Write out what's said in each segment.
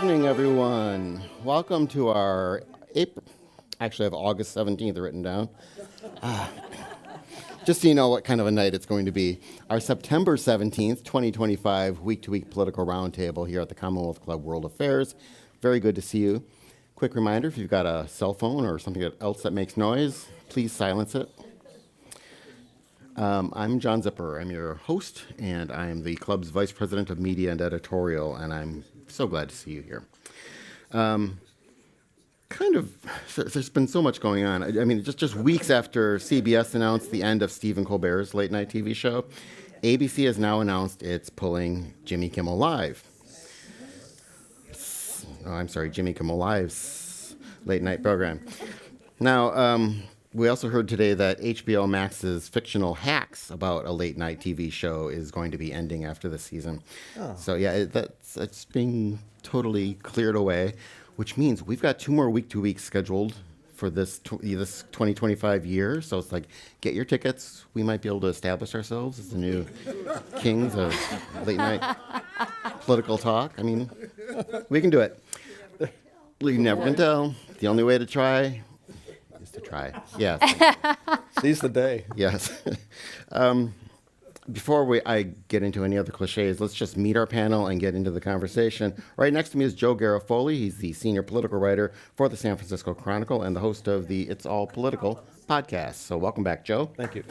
evening, everyone. Welcome to our April. Actually, I have August 17th written down. Just so you know what kind of a night it's going to be. Our September 17th, 2025 week-to-week political roundtable here at the Commonwealth Club World Affairs. Very good to see you. Quick reminder, if you've got a cell phone or something else that makes noise, please silence it. I'm John Zipper. I'm your host, and I'm the club's Vice President of Media and Editorial, and I'm so glad to see you here. There's been so much going on. I mean, just weeks after CBS announced the end of Stephen Colbert's late night TV show, ABC has now announced it's pulling Jimmy Kimmel Live. Jimmy Kimmel Live's late night program. Now, we also heard today that HBO Max's fictional Hacks about a late night TV show is going to be ending after this season. Oh. So yeah, it's being totally cleared away, which means we've got 2 more week-to-week scheduled for this 2025 year. So it's like, get your tickets. We might be able to establish ourselves as the new kings of late night political talk. I mean, we can do it. You never can tell. The only way to try is to try. Yes. Seize the day. Yes. Before I get into any other cliches, let's just meet our panel and get into the conversation. Right next to me is Joe Garofoli. He's the senior political writer for the San Francisco Chronicle and the host of the It's All Political podcast. So welcome back, Joe. Thank you.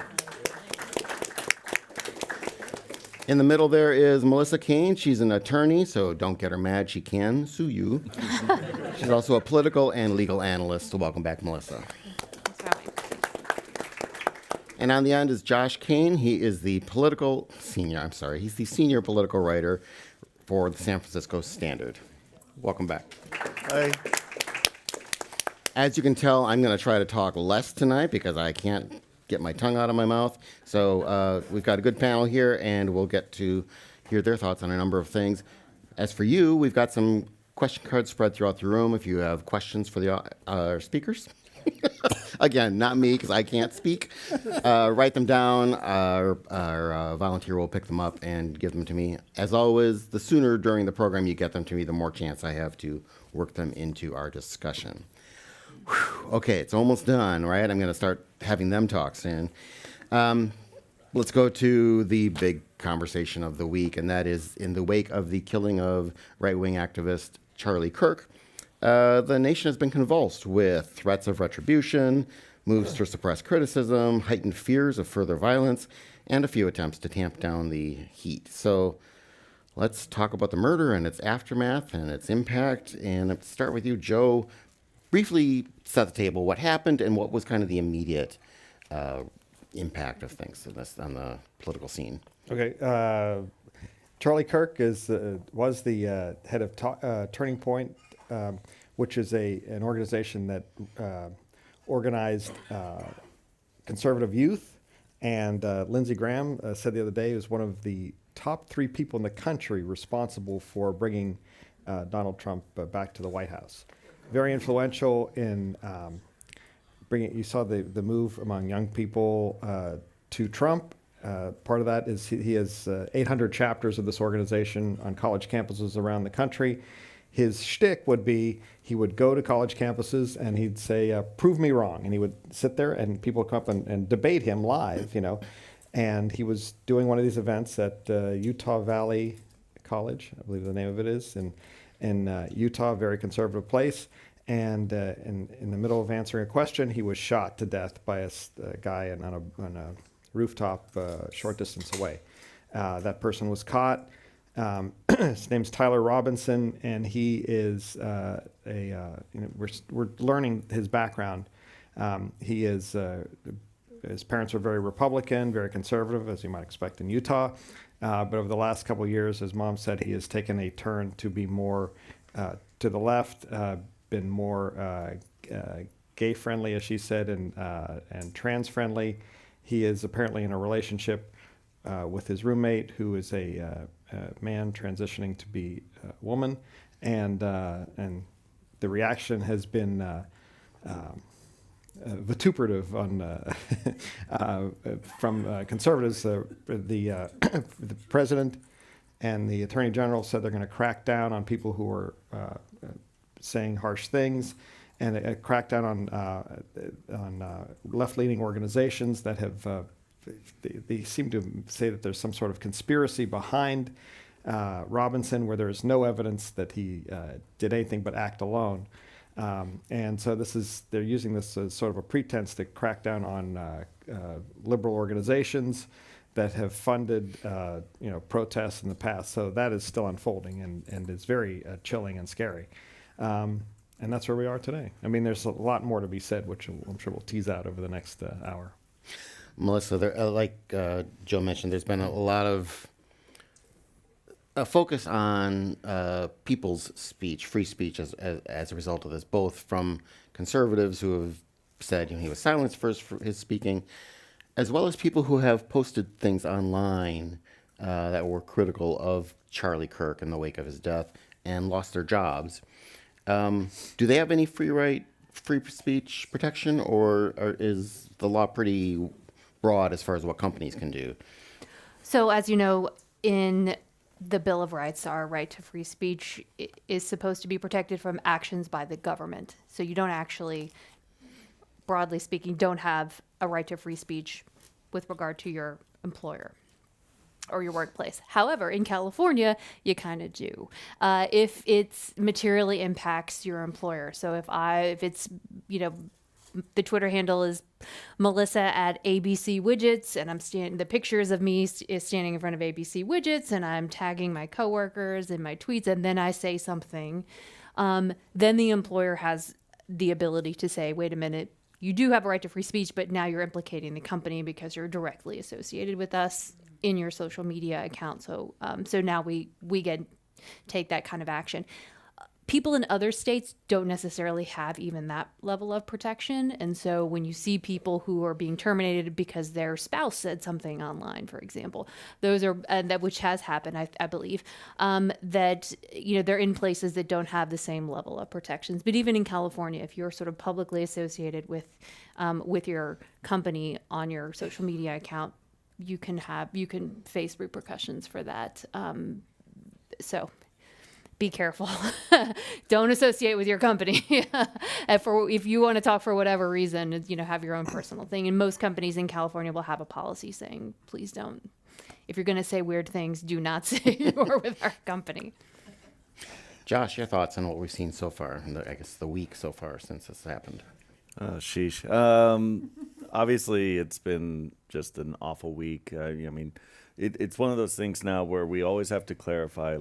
In the middle there is Melissa Cain. She's an attorney, so don't get her mad. She can sue you. She's also a political and legal analyst. So welcome back, Melissa. And on the end is Josh Cain. He is the he's the senior political writer for the San Francisco Standard. Welcome back. Hi. As you can tell, I'm going to try to talk less tonight because I can't get my tongue out of my mouth. So we've got a good panel here, and we'll get to hear their thoughts on a number of things. As for you, we've got some question cards spread throughout the room if you have questions for the speakers. Again, not me, because I can't speak. Write them down. Our volunteer will pick them up and give them to me. As always, the sooner during the program you get them to me, the more chance I have to work them into our discussion. Whew. Okay, it's almost done, right? I'm going to start having them talk soon. Let's go to the big conversation of the week, and that is in the wake of the killing of right-wing activist Charlie Kirk. The nation has been convulsed with threats of retribution, moves to suppress criticism, heightened fears of further violence, and a few attempts to tamp down the heat. So let's talk about the murder and its aftermath and its impact. And let's start with you, Joe. Briefly set the table. What happened and what was kind of the immediate impact of things on the political scene? Okay. Charlie Kirk was the head of Turning Point, which is an organization that organized conservative youth. And Lindsey Graham said the other day he was one of the top 3 people in the country responsible for bringing Donald Trump back to the White House. Very influential in bringing. You saw the move among young people to Trump. Part of that is he has 800 chapters of this organization on college campuses around the country. His shtick would be he would go to college campuses and he'd say, prove me wrong. And he would sit there and people would come up and debate him live, And he was doing one of these events at Utah Valley College, I believe the name of it is, in Utah, a very conservative place. And in the middle of answering a question, he was shot to death by a guy on a rooftop short distance away. That person was caught. His name's Tyler Robinson, and he is we're learning his background. He is his parents were very Republican, very conservative, as you might expect in Utah. But over the last couple of years, his mom said he has taken a turn to be more to the left, been more gay friendly, as she said, and trans friendly. He is apparently in a relationship with his roommate, who is a man transitioning to be a woman, and the reaction has been vituperative from conservatives. The president and the Attorney General said they're going to crack down on people who are saying harsh things, and a crackdown on left-leaning organizations that have. They seem to say that there's some sort of conspiracy behind Robinson, where there's no evidence that he did anything but act alone. And so they're using this as sort of a pretense to crack down on liberal organizations that have funded protests in the past. So that is still unfolding and is very chilling and scary. And that's where we are today. I mean, there's a lot more to be said, which I'm sure we'll tease out over the next hour. Melissa, like Joe mentioned, there's been a lot of focus on people's speech, free speech, as a result of this, both from conservatives who have said he was silenced for his speaking, as well as people who have posted things online that were critical of Charlie Kirk in the wake of his death and lost their jobs. Do they have any free speech protection, or is the law pretty broad as far as what companies can do? So, as you know, in the Bill of Rights, our right to free speech is supposed to be protected from actions by the government. So you don't actually, broadly speaking, don't have a right to free speech with regard to your employer or your workplace. However, in California, you kind of do. If it materially impacts your employer. So if it's, the Twitter handle is Melissa at ABC Widgets, and the pictures of me is standing in front of ABC Widgets, and I'm tagging my coworkers in my tweets, and then I say something, then the employer has the ability to say, wait a minute, you do have a right to free speech, but now you're implicating the company because you're directly associated with us in your social media account. So now we take that kind of action. People in other states don't necessarily have even that level of protection. And so when you see people who are being terminated because their spouse said something online, for example, those are, which has happened, I believe, that, they're in places that don't have the same level of protections. But even in California, if you're sort of publicly associated with your company on your social media account, you can face repercussions for that. So be careful. Don't associate with your company. If you want to talk for whatever reason, have your own personal thing. And most companies in California will have a policy saying, please don't. If you're going to say weird things, do not say you're with our company. Josh, your thoughts on what we've seen so far, in the week so far since this happened? Sheesh. Obviously, it's been just an awful week. It's one of those things now where we always have to clarify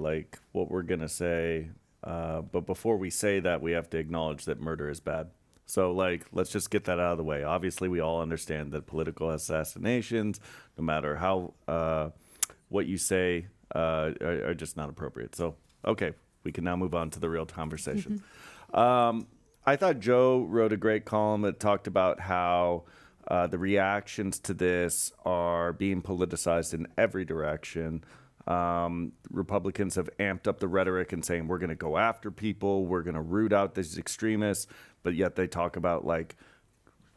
what we're going to say. But before we say that, we have to acknowledge that murder is bad. So let's just get that out of the way. Obviously, we all understand that political assassinations, no matter how, what you say, are just not appropriate. So, okay, we can now move on to the real conversation. I thought Joe wrote a great column that talked about how the reactions to this are being politicized in every direction. Republicans have amped up the rhetoric and saying, we're going to go after people, we're going to root out these extremists, but yet they talk about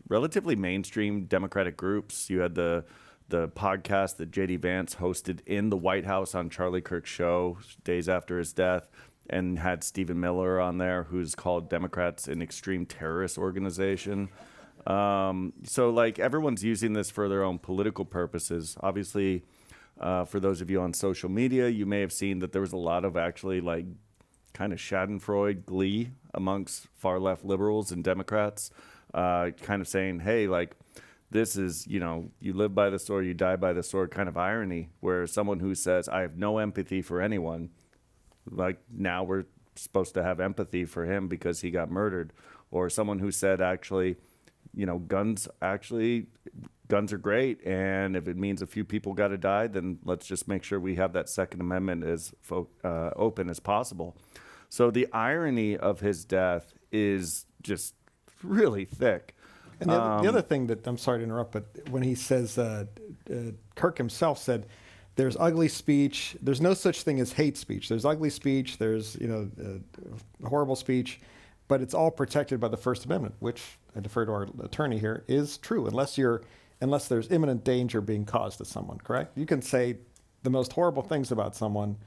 relatively mainstream Democratic groups. You had the podcast that J.D. Vance hosted in the White House on Charlie Kirk's show days after his death, and had Stephen Miller on there, who's called Democrats an extreme terrorist organization. So everyone's using this for their own political purposes. Obviously, for those of you on social media, you may have seen that there was a lot of actually kind of Schadenfreude glee amongst far left liberals and Democrats, kind of saying, hey, this is, you live by the sword, you die by the sword kind of irony, where someone who says, I have no empathy for anyone, now we're supposed to have empathy for him because he got murdered. Or someone who said, actually, guns are great, and if it means a few people got to die, then let's just make sure we have that Second Amendment as open as possible. So the irony of his death is just really thick. And the other thing that, I'm sorry to interrupt, but when he says, Kirk himself said, there's ugly speech. There's no such thing as hate speech. There's ugly speech. There's horrible speech, but it's all protected by the First Amendment, which I defer to our attorney here, is true unless there's imminent danger being caused to someone. Correct? You can say the most horrible things about someone,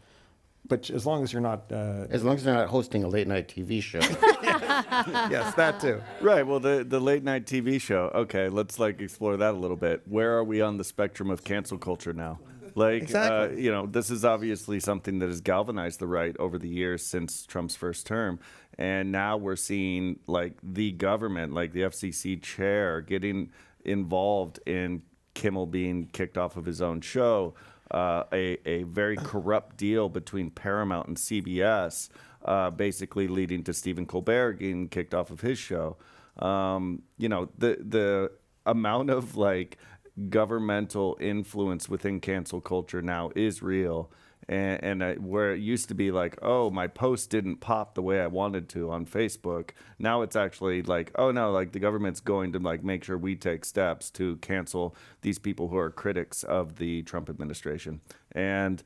but as long as you're not, As long as they're not hosting a late night TV show. yes, that too. Right. Well, the late night TV show. Okay, let's like explore that a little bit. Where are we on the spectrum of cancel culture now? Like, Exactly. this is obviously something that has galvanized the right over the years since Trump's first term, and now we're seeing like the government, like the FCC chair, getting involved in Kimmel being kicked off of his own show. A very corrupt deal between Paramount and CBS, basically leading to Stephen Colbert getting kicked off of his show. The amount of like governmental influence within cancel culture now is real. And where it used to be like, oh, my post didn't pop the way I wanted to on Facebook. Now it's actually like, oh no, like the government's going to like make sure we take steps to cancel these people who are critics of the Trump administration. And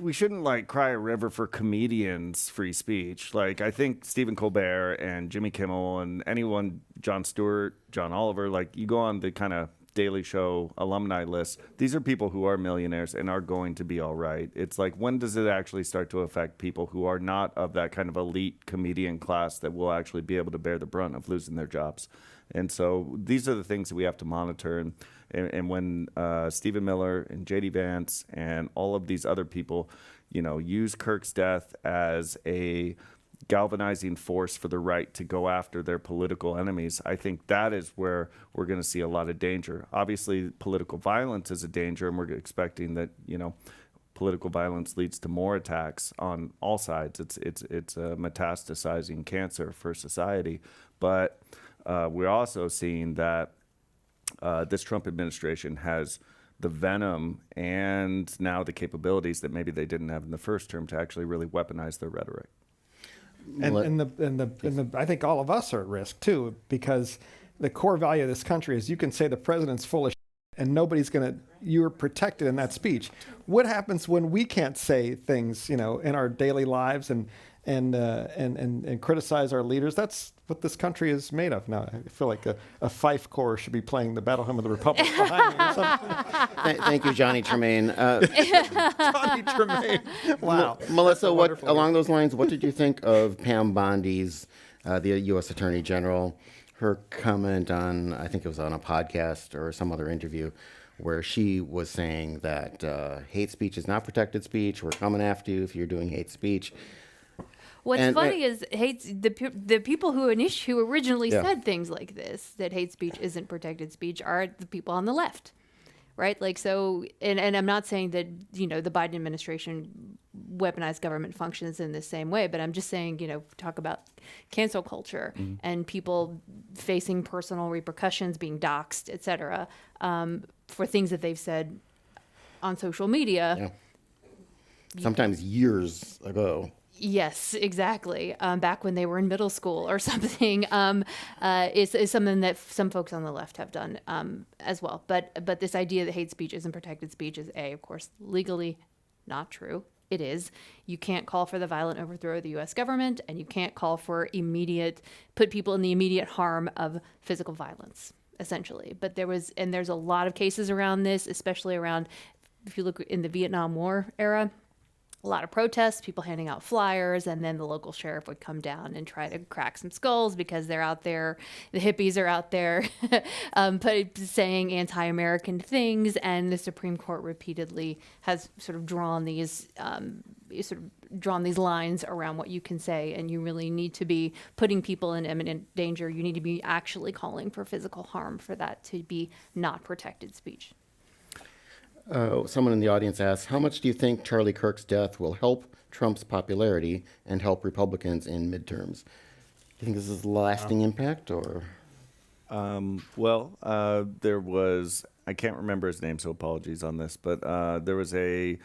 we shouldn't like cry a river for comedians' free speech. Like, I think Stephen Colbert and Jimmy Kimmel and anyone, Jon Stewart, John Oliver, like you go on the kind of Daily Show alumni list, these are people who are millionaires and are going to be all right. It's like, when does it actually start to affect people who are not of that kind of elite comedian class that will actually be able to bear the brunt of losing their jobs? And so these are the things that we have to monitor. And when Stephen Miller and J.D. Vance and all of these other people, use Kirk's death as a galvanizing force for the right to go after their political enemies, I think that is where we're going to see a lot of danger. Obviously, political violence is a danger, and we're expecting that, political violence leads to more attacks on all sides. It's a metastasizing cancer for society. But we're also seeing that this Trump administration has the venom and now the capabilities that maybe they didn't have in the first term to actually really weaponize their rhetoric. And I think all of us are at risk too, because the core value of this country is you can say the president's full of shit and nobody's you're protected in that speech. What happens when we can't say things, in our daily lives and criticize our leaders? That's what this country is made of now. I feel like a Fife Corps should be playing the Battle Hymn of the Republic behind me or something. Thank you, Johnny Tremaine. Johnny Tremaine. Wow. Melissa, That's wonderful. along those lines, what did you think of Pam Bondi's, the U.S. Attorney General, her comment on, I think it was on a podcast or some other interview, where she was saying that hate speech is not protected speech. We're coming after you if you're doing hate speech. What's funny is the people who originally Yeah. said things like this, that hate speech isn't protected speech, are the people on the left, right? Like, so, and I'm not saying that, the Biden administration weaponized government functions in the same way, but I'm just saying, talk about cancel culture and people facing personal repercussions, being doxxed, et cetera, for things that they've said on social media. Yeah. Sometimes years ago. Yes, exactly. Back when they were in middle school or something, is something that some folks on the left have done as well. But this idea that hate speech isn't protected speech is, of course, legally not true. It is. You can't call for the violent overthrow of the U.S. government, and you can't call for put people in the immediate harm of physical violence, essentially. But there's a lot of cases around this, especially around, if you look in the Vietnam War era, a lot of protests, people handing out flyers, and then the local sheriff would come down and try to crack some skulls because they're out there, the hippies are out there saying anti-American things, and the Supreme Court repeatedly has sort of drawn these lines around what you can say, and you really need to be putting people in imminent danger. You need to be actually calling for physical harm for that to be not protected speech. Someone in the audience asks, how much do you think Charlie Kirk's death will help Trump's popularity and help Republicans in midterms? Do you think this is a lasting impact, or? There was, I can't remember his name, so apologies on this, but there was a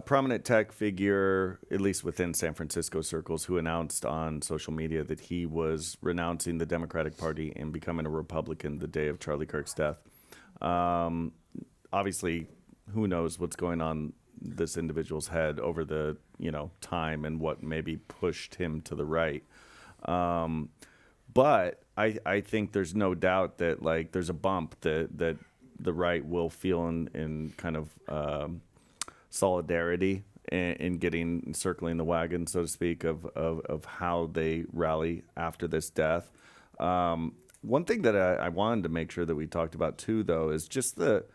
prominent tech figure, at least within San Francisco circles, who announced on social media that he was renouncing the Democratic Party and becoming a Republican the day of Charlie Kirk's death. Obviously, who knows what's going on this individual's head over the time and what maybe pushed him to the right. But I think there's no doubt that there's a bump that the right will feel in kind of solidarity in getting circling the wagon, so to speak, of how they rally after this death. One thing that I wanted to make sure that we talked about too, though, is just the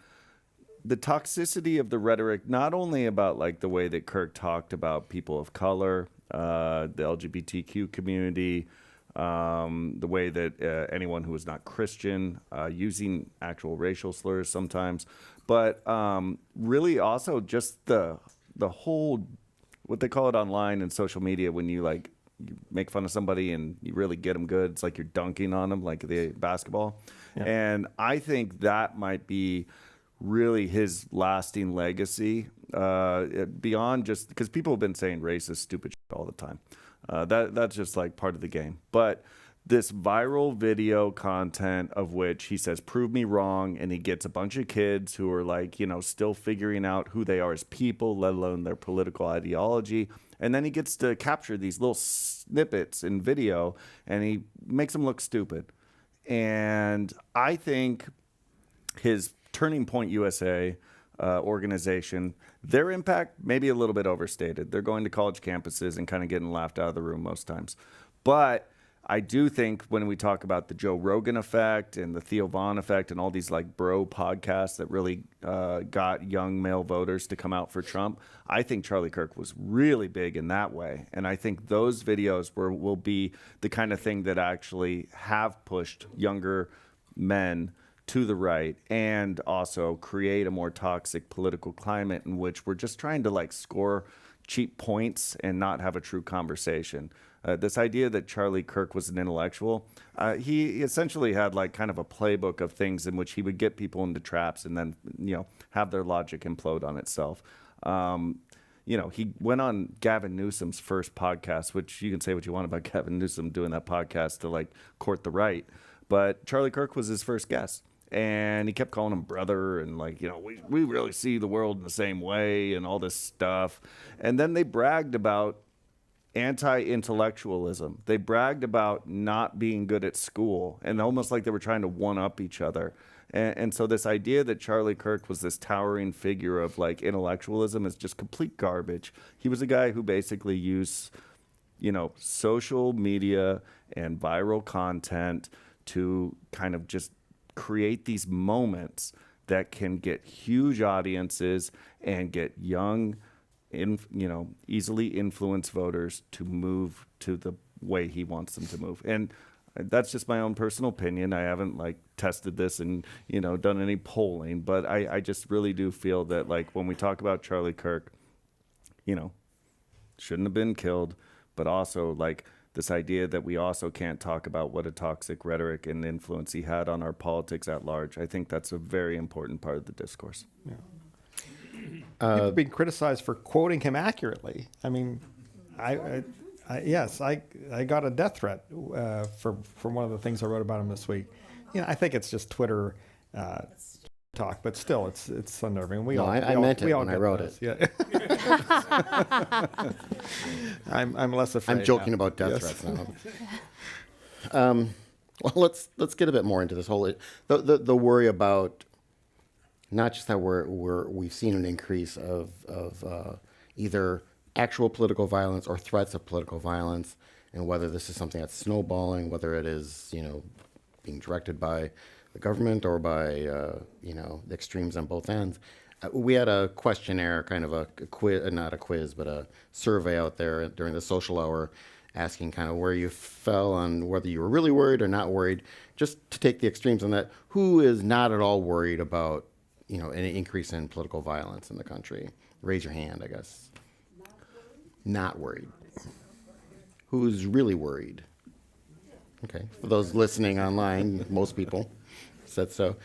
toxicity of the rhetoric, not only about like the way that Kirk talked about people of color, the LGBTQ community, the way that anyone who is not Christian, using actual racial slurs sometimes, but really also just the whole, what they call it online and social media, when you like you make fun of somebody and you really get them good. It's like you're dunking on them, like the basketball. Yeah. And I think that might be really his lasting legacy, beyond just because people have been saying racist, stupid shit all the time. That's just like part of the game. But this viral video content of which he says, prove me wrong. And he gets a bunch of kids who are like, still figuring out who they are as people, let alone their political ideology. And then he gets to capture these little snippets in video and he makes them look stupid. And I think his Turning Point USA organization, their impact may be a little bit overstated. They're going to college campuses and kind of getting laughed out of the room most times. But I do think when we talk about the Joe Rogan effect and the Theo Vaughn effect and all these like bro podcasts that really got young male voters to come out for Trump, I think Charlie Kirk was really big in that way. And I think those videos will be the kind of thing that actually have pushed younger men to the right and also create a more toxic political climate in which we're just trying to like score cheap points and not have a true conversation. This idea that Charlie Kirk was an intellectual, he essentially had like kind of a playbook of things in which he would get people into traps and then, have their logic implode on itself. He went on Gavin Newsom's first podcast, which you can say what you want about Gavin Newsom doing that podcast to like court the right. But Charlie Kirk was his first guest. And he kept calling him brother and like, we really see the world in the same way and all this stuff. And then they bragged about anti-intellectualism. They bragged about not being good at school and almost like they were trying to one-up each other. And so this idea that Charlie Kirk was this towering figure of like intellectualism is just complete garbage. He was a guy who basically used, social media and viral content to kind of just create these moments that can get huge audiences and get young, easily influenced voters to move to the way he wants them to move. And that's just my own personal opinion. I haven't like tested this and, done any polling, but I just really do feel that like when we talk about Charlie Kirk, shouldn't have been killed, but also like this idea that we also can't talk about what a toxic rhetoric and influence he had on our politics at large. I think that's a very important part of the discourse. Yeah. People being criticized for quoting him accurately. I mean, I got a death threat from one of the things I wrote about him this week. I think it's just Twitter talk, but still, it's unnerving. I meant it when I wrote it. Yeah. I'm less afraid. I'm joking now. about death threats now. Well, let's get a bit more into this whole the worry about not just that we've seen an increase of either actual political violence or threats of political violence, and whether this is something that's snowballing, whether it is being directed by the government or by the extremes on both ends. We had a questionnaire, kind of a quiz, not a quiz, but a survey out there during the social hour, asking kind of where you fell on whether you were really worried or not worried. Just to take the extremes on that, who is not at all worried about any increase in political violence in the country? Raise your hand, I guess. Not worried. Who's really worried? Okay, for those listening online, most people said so.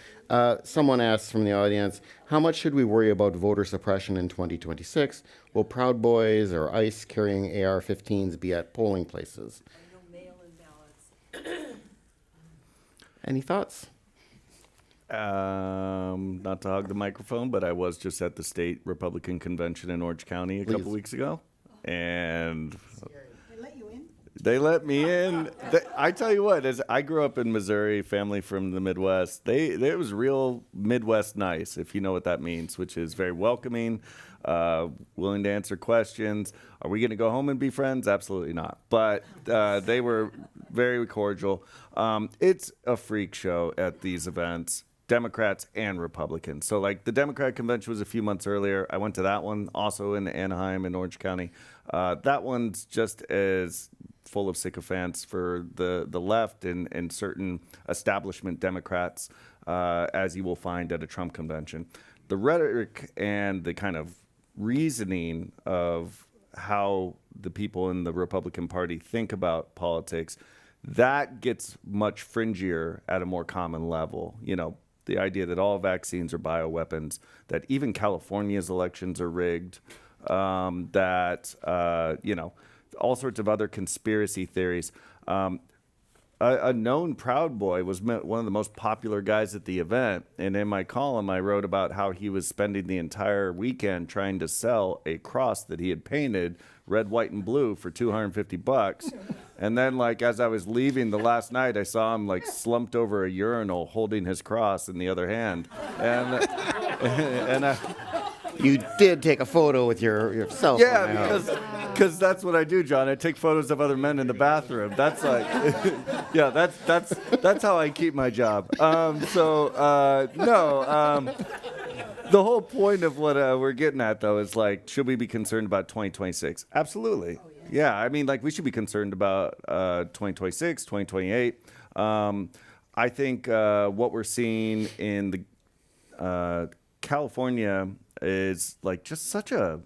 Someone asked from the audience, how much should we worry about voter suppression in 2026? Will Proud Boys or ICE carrying AR-15s be at polling places? I know mail-in ballots. Any thoughts? Not to hog the microphone, but I was just at the state Republican convention in Orange County a couple weeks ago. And They let you in? They let me in. I tell you what, as I grew up in Missouri, family from the Midwest, it was real Midwest nice, if you know what that means, which is very welcoming, willing to answer questions. Are we going to go home and be friends? Absolutely not. But they were very cordial. It's a freak show at these events. Democrats and Republicans. So, like, the Democratic convention was a few months earlier. I went to that one, also in Anaheim in Orange County. That one's just as full of sycophants for the left and certain establishment Democrats as you will find at a Trump convention. The rhetoric and the kind of reasoning of how the people in the Republican Party think about politics, that gets much fringier at a more common level. You know, the idea that all vaccines are bioweapons, that even California's elections are rigged, you know, all sorts of other conspiracy theories. A known Proud Boy was one of the most popular guys at the event. And in my column, I wrote about how he was spending the entire weekend trying to sell a cross that he had painted red, white, and blue for $250. And then, like, as I was leaving the last night, I saw him, like, slumped over a urinal holding his cross in the other hand. And You did take a photo with yourself. yeah, because that's what I do, John. I take photos of other men in the bathroom. That's like, yeah, that's how I keep my job. The whole point of what we're getting at, though, is like, should we be concerned about 2026? Absolutely. Yeah, I mean, like, we should be concerned about 2026, 2028. I think what we're seeing in the California is like just such a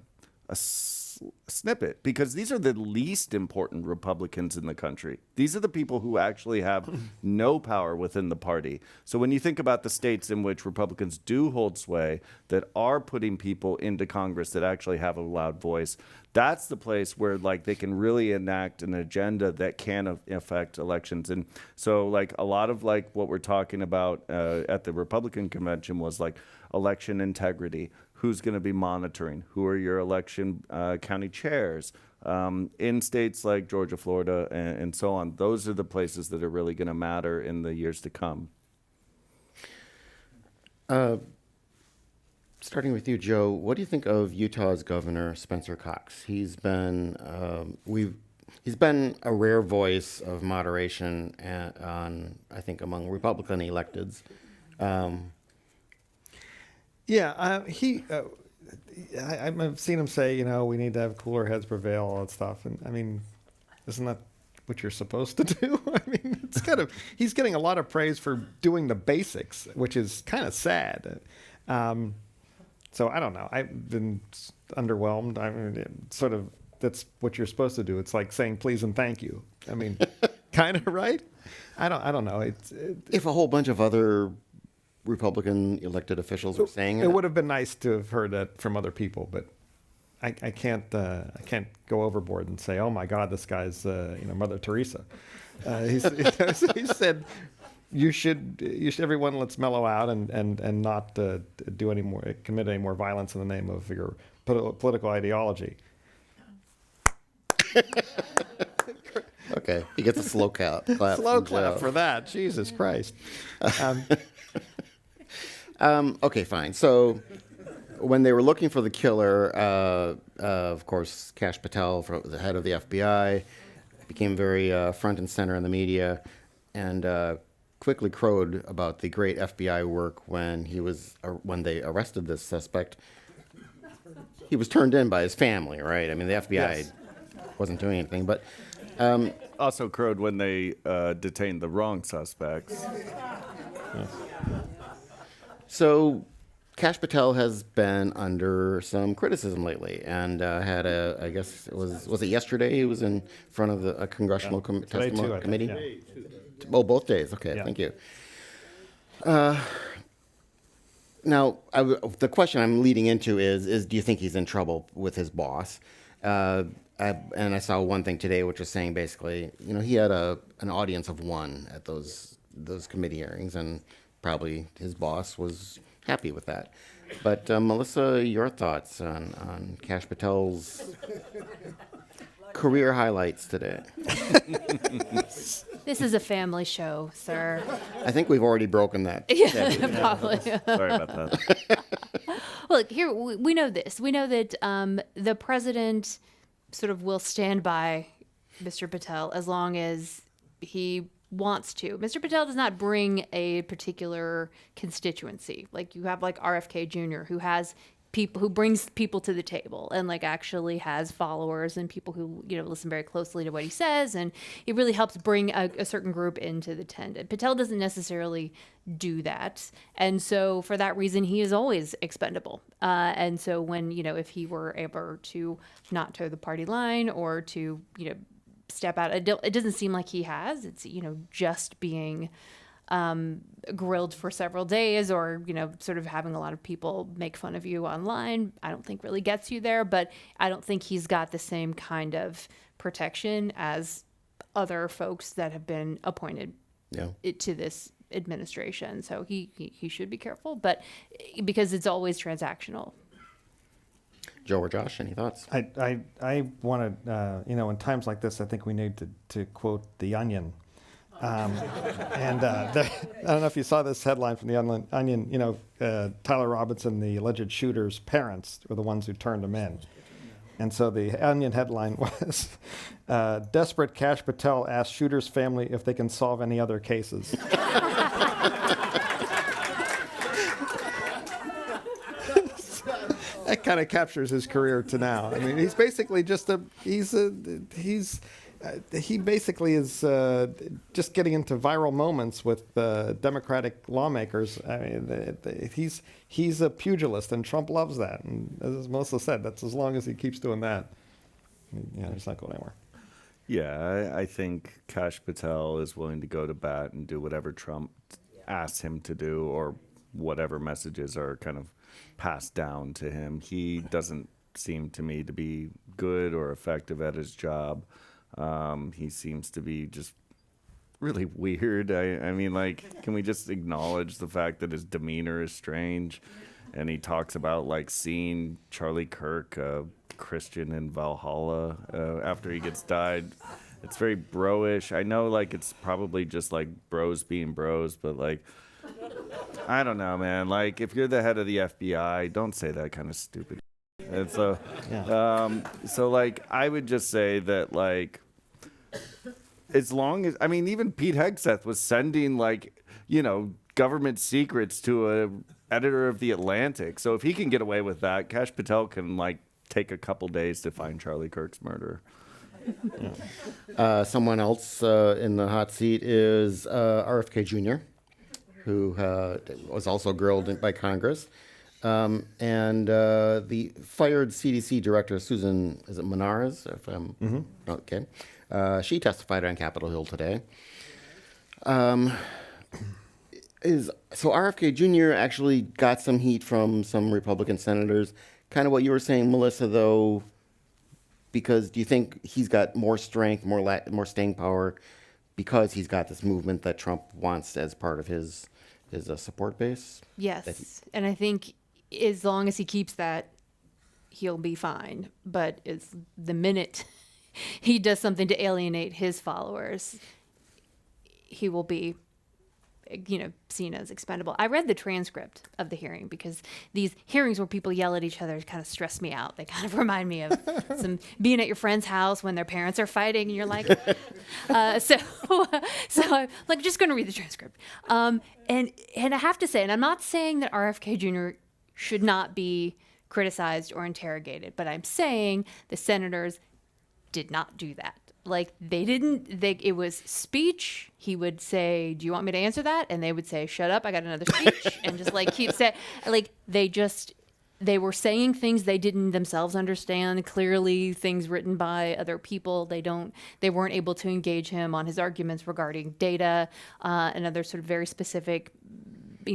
snippet, because these are the least important Republicans in the country. These are the people who actually have no power within the party. So when you think about the states in which Republicans do hold sway, that are putting people into Congress that actually have a loud voice, that's the place where, like, they can really enact an agenda that can affect elections. And so, like, a lot of, like, what we're talking about at the Republican convention was like election integrity. Who's going to be monitoring? Who are your election county chairs? In states like Georgia, Florida, and so on, those are the places that are really going to matter in the years to come. Starting with you, Joe, what do you think of Utah's Governor Spencer Cox? He's been he's been a rare voice of moderation I think, among Republican electeds. I've seen him say, you know, we need to have cooler heads prevail, all that stuff. And I mean, isn't that what you're supposed to do? I mean, it's kind of, he's getting a lot of praise for doing the basics, which is kind of sad. So I don't know. I've been underwhelmed. I mean, sort of, that's what you're supposed to do. It's like saying please and thank you. I mean, kind of, right? I don't know. If a whole bunch of other Republican elected officials are saying it would have been nice to have heard that from other people, but I can't go overboard and say, oh my God, this guy's Mother Teresa. He said you should everyone, let's mellow out and not commit any more violence in the name of your political ideology. Okay, he gets a slow clap. Slow from clap Joe. for that. Jesus Christ. Okay, fine. So when they were looking for the killer, of course, Kash Patel, the head of the FBI, became very front and center in the media, and quickly crowed about the great FBI work when they arrested this suspect. He was turned in by his family, right? I mean, the FBI wasn't doing anything, but Also crowed when they detained the wrong suspects. So Kash Patel has been under some criticism lately, and had I guess was it yesterday? He was in front of a congressional Today too, I think, committee. yeah. Oh, both days. Okay, Yeah. thank you. Now, the question I'm leading into is do you think he's in trouble with his boss? And I saw one thing today, which was saying basically, he had an audience of one at those committee hearings, and probably his boss was happy with that. But Melissa, your thoughts on Kash Patel's? career highlights today. This is a family show, sir. I think we've already broken that. Yeah, probably. Sorry about that. Look, here we know this. We know that the president sort of will stand by Mr. Patel as long as he wants to. Mr. Patel does not bring a particular constituency. Like you have like RFK Jr. who has people who brings people to the table and like actually has followers and people who listen very closely to what he says, and it really helps bring a certain group into the tent. And Patel doesn't necessarily do that, and so for that reason he is always expendable. And so when if he were ever to not toe the party line or to step out, it doesn't seem like he has. It's just being grilled for several days or sort of having a lot of people make fun of you online, I don't think really gets you there. But I don't think he's got the same kind of protection as other folks that have been appointed to this administration. So he should be careful, but because it's always transactional. Joe or Josh, any thoughts? I want to, in times like this, I think we need to quote The Onion. I don't know if you saw this headline from The Onion. Tyler Robinson, the alleged shooter's parents, were the ones who turned him in. And so the Onion headline was, desperate Kash Patel asks shooter's family if they can solve any other cases. That kind of captures his career to now. I mean, he's basically just he basically is just getting into viral moments with Democratic lawmakers. I mean, he's a pugilist, and Trump loves that. And as Melissa said, that's as long as he keeps doing that. He's not going anywhere. Yeah, I think Kash Patel is willing to go to bat and do whatever Trump asks him to do, or whatever messages are kind of passed down to him. He doesn't seem to me to be good or effective at his job. He seems to be just really weird. I mean, like, can we just acknowledge the fact that his demeanor is strange? And he talks about, like, seeing Charlie Kirk, Christian in Valhalla, after he gets died. It's very bro-ish. I know, like, it's probably just, like, bros being bros, but, like, I don't know, man. Like, if you're the head of the FBI, don't say that kind of stupid. And so, like, I would just say that, like, as long as, I mean, even Pete Hegseth was sending, like, government secrets to a editor of The Atlantic. So if he can get away with that, Kash Patel can, like, take a couple days to find Charlie Kirk's murderer. Someone else in the hot seat is RFK Jr., who was also grilled by Congress. And the fired CDC director, Susan, is it Menares? If I'm okay. She testified on Capitol Hill today. So RFK Jr. actually got some heat from some Republican senators. Kind of what you were saying, Melissa, though, because do you think he's got more strength, more staying power because he's got this movement that Trump wants as part of his support base? Yes, and I think as long as he keeps that, he'll be fine. But it's the minute he does something to alienate his followers, he will be, seen as expendable. I read the transcript of the hearing because these hearings where people yell at each other kind of stress me out. They kind of remind me of some being at your friend's house when their parents are fighting and you're like, so I'm like, just going to read the transcript. And I have to say, and I'm not saying that RFK Jr. should not be criticized or interrogated, but I'm saying the senators did not do that. Like, it was speech. He would say, do you want me to answer that? And they would say, shut up, I got another speech. And just like keep saying, like, they were saying things they didn't themselves understand. Clearly things written by other people. They weren't able to engage him on his arguments regarding data, and other sort of very specific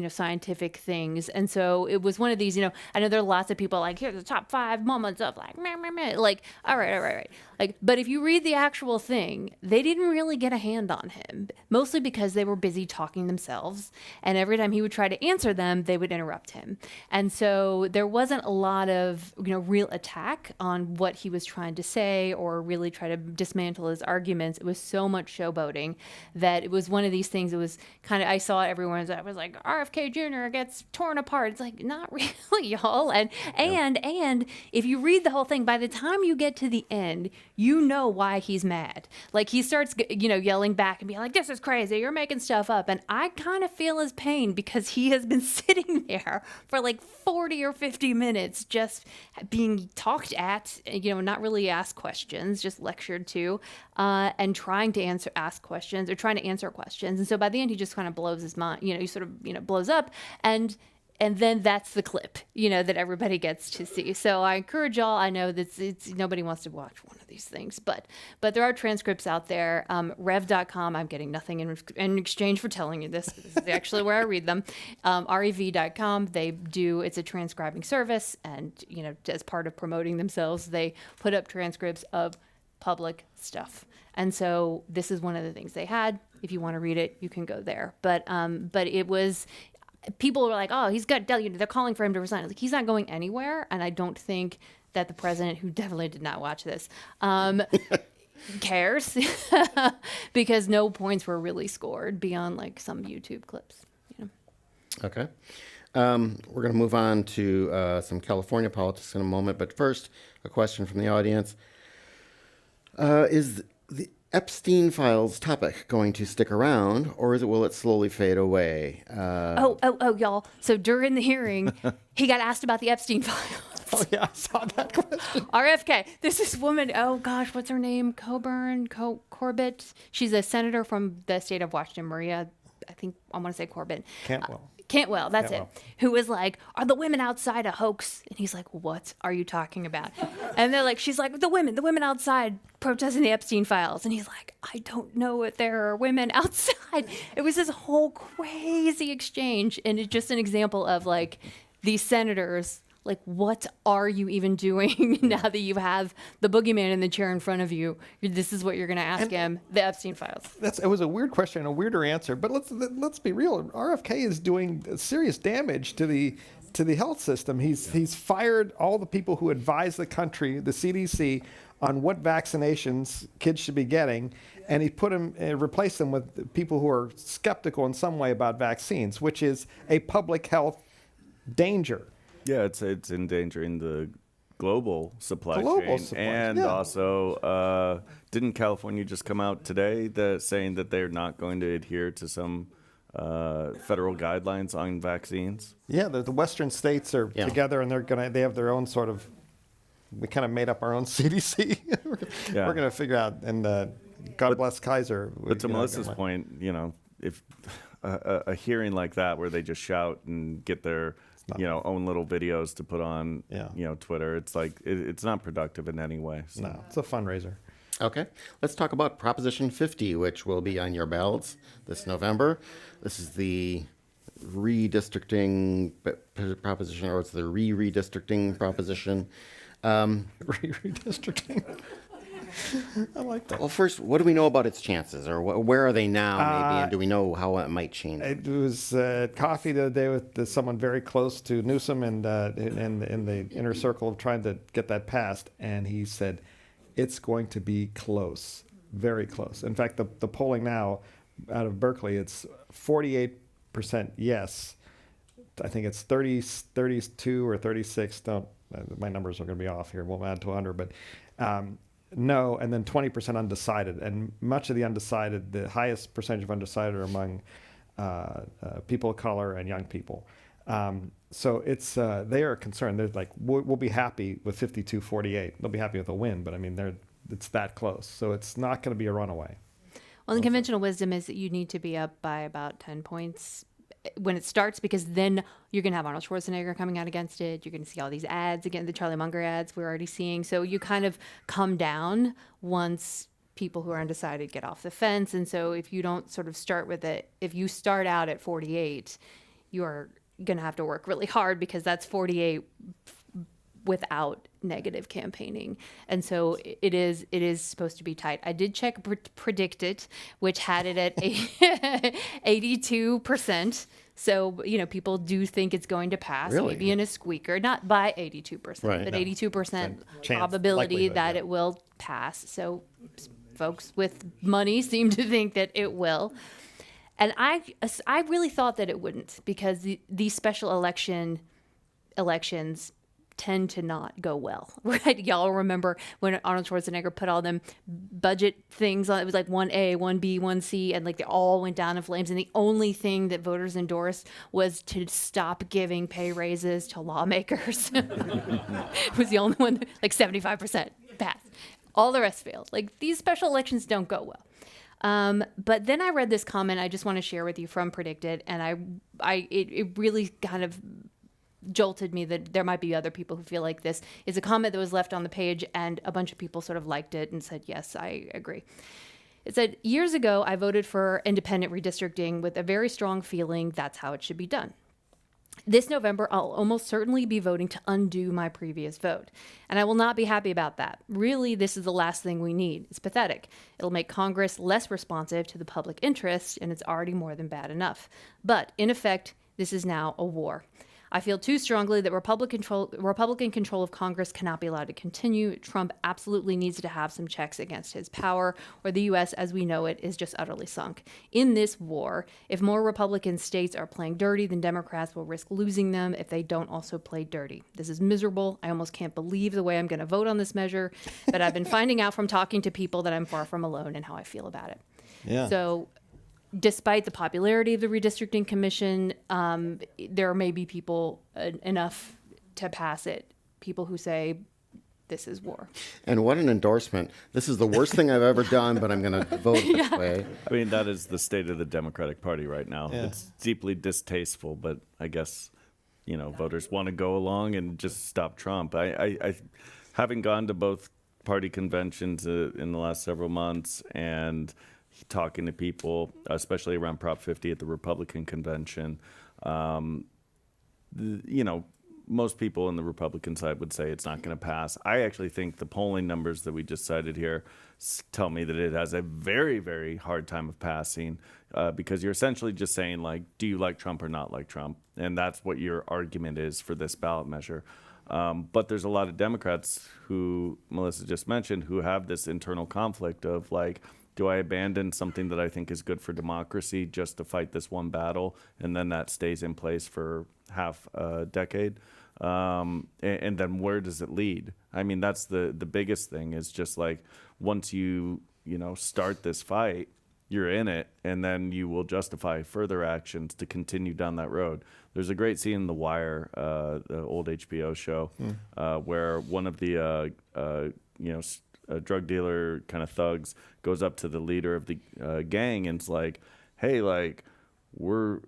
scientific things. And so it was one of these, I know there are lots of people like, here's the top 5 moments of like, meh, meh, meh. Like, all right. Like, but if you read the actual thing, they didn't really get a hand on him, mostly because they were busy talking themselves. And every time he would try to answer them, they would interrupt him. And so there wasn't a lot of, real attack on what he was trying to say or really try to dismantle his arguments. It was so much showboating that it was one of these things. It was kind of, I saw everyone's, I was like, RFK Jr. gets torn apart. It's like, not really, y'all. And if you read the whole thing, by the time you get to the end, you know why he's mad. Like he starts, yelling back and being like, this is crazy. You're making stuff up. And I kind of feel his pain because he has been sitting there for like 40 or 50 minutes just being talked at, not really asked questions, just lectured to, and trying to ask questions or trying to answer questions. And so by the end, he just kind of blows his mind, he sort of, blows up. And then that's the clip, that everybody gets to see. So I encourage y'all. I know that it's nobody wants to watch one of these things, but there are transcripts out there. Rev.com. I'm getting nothing in exchange for telling you this. This is actually where I read them. Rev.com. It's a transcribing service, and as part of promoting themselves, they put up transcripts of public stuff. And so this is one of the things they had. If you want to read it, you can go there. But it was. People were like, oh, he's got, they're calling for him to resign. Like, he's not going anywhere. And I don't think that the president, who definitely did not watch this, cares because no points were really scored beyond like some YouTube clips. Okay. We're going to move on to some California politics in a moment. But first, a question from the audience. Is the Epstein Files topic going to stick around, or will it slowly fade away? Y'all. So during the hearing, he got asked about the Epstein Files. Oh, yeah, I saw that question. RFK. This is woman. Oh gosh, what's her name? Corbett. She's a senator from the state of Washington. Maria, I think I want to say Corbett. Cantwell, that's it. Who was like, are the women outside a hoax? And he's like, what are you talking about? And they're like, she's like, the women outside protesting the Epstein Files. And he's like, I don't know if there are women outside. It was this whole crazy exchange. And it's just an example of like these senators, like, what are you even doing now that you have the boogeyman in the chair in front of you? This is what you're going to ask him, the Epstein Files. It was a weird question, a weirder answer. But let's be real. RFK is doing serious damage to the health system. He's fired all the people who advise the country, the CDC, on what vaccinations kids should be getting, and he replaced them with people who are skeptical in some way about vaccines, which is a public health danger. Yeah, it's endangering the global supply Global chain. supply, And yeah. also, didn't California just come out today saying that they're not going to adhere to some federal guidelines on vaccines? Yeah, the Western states are together, and they have their own sort of. We kind of made up our own CDC. Yeah. We're going to figure out, and God bless Kaiser. But to Melissa's point, if a hearing like that where they just shout and get their own little videos to put on Twitter, it's like it's not productive in any way. So. No, it's a fundraiser. Okay, let's talk about Proposition 50, which will be on your ballots this November. This is the redistricting proposition, or it's the redistricting proposition. Redistricting. I like that. Well, first, what do we know about its chances, or where are they now, maybe, and do we know how it might change? It was coffee the other day with someone very close to Newsom and in the inner circle of trying to get that passed, and he said it's going to be close, very close. In fact, the polling now out of Berkeley, it's 48% yes. I think it's 32 or 36. My numbers are going to be off here. We'll add to 100, but. No, and then 20% undecided. And much of the undecided, the highest percentage of undecided are among people of color and young people. So they are concerned. They're like, we'll be happy with 52-48. They'll be happy with a win, but I mean, it's that close. So it's not going to be a runaway. Well, the conventional wisdom is that you need to be up by about 10 points when it starts, because then you're going to have Arnold Schwarzenegger coming out against it. You're going to see all these ads, again, the Charlie Munger ads we're already seeing. So you kind of come down once people who are undecided get off the fence. And so if you don't sort of start with it, if you start out at 48, you are going to have to work really hard because that's 48 without negative campaigning. And so it is supposed to be tight. I did check Predictit, which had it at 82%. So, people do think it's going to pass, Really? maybe in a squeaker, not by 82%, Right. but No. 82% Chance, probability likelihood, that yeah. it will pass. So folks with money seem to think that it will. And I really thought that it wouldn't, because these special elections tend to not go well, right? Y'all remember when Arnold Schwarzenegger put all them budget things on, it was like 1A, 1B, 1C, and like they all went down in flames. And the only thing that voters endorsed was to stop giving pay raises to lawmakers. It was the only one, like 75% passed. All the rest failed. Like, these special elections don't go well. But then I read this comment I just want to share with you from Predictit, and it really kind of jolted me that there might be other people who feel like this. Is a comment that was left on the page, and a bunch of people sort of liked it and said, yes, I agree. It said, years ago, I voted for independent redistricting with a very strong feeling that's how it should be done. This November, I'll almost certainly be voting to undo my previous vote. And I will not be happy about that. Really, this is the last thing we need. It's pathetic. It'll make Congress less responsive to the public interest, and it's already more than bad enough. But, in effect, this is now a war. I feel too strongly that Republican control of Congress cannot be allowed to continue. Trump absolutely needs to have some checks against his power, or the U.S. as we know it is just utterly sunk. In this war, if more Republican states are playing dirty, then Democrats will risk losing them if they don't also play dirty. This is miserable. I almost can't believe the way I'm going to vote on this measure, but I've been finding out from talking to people that I'm far from alone in how I feel about it. Yeah. So, despite the popularity of the redistricting commission, there may be people enough to pass it, people who say this is war. And what an endorsement. This is the worst thing I've ever done, but I'm going to vote this way. I mean, that is the state of the Democratic Party right now. Yeah. It's deeply distasteful, but I guess, voters want to go along and just stop Trump. I having gone to both party conventions in the last several months and talking to people, especially around Prop 50 at the Republican convention, most people in the Republican side would say it's not going to pass. I actually think the polling numbers that we just cited here tell me that it has a very, very hard time of passing, because you're essentially just saying, like, do you like Trump or not like Trump? And that's what your argument is for this ballot measure. But there's a lot of Democrats who Melissa just mentioned who have this internal conflict of, like, do I abandon something that I think is good for democracy just to fight this one battle, and then that stays in place for half a decade? And then where does it lead? I mean, that's the biggest thing, is just like, once you start this fight, you're in it, and then you will justify further actions to continue down that road. There's a great scene in The Wire, the old HBO show, where one of the drug dealer kind of thugs goes up to the leader of the gang and's like, hey, like, we're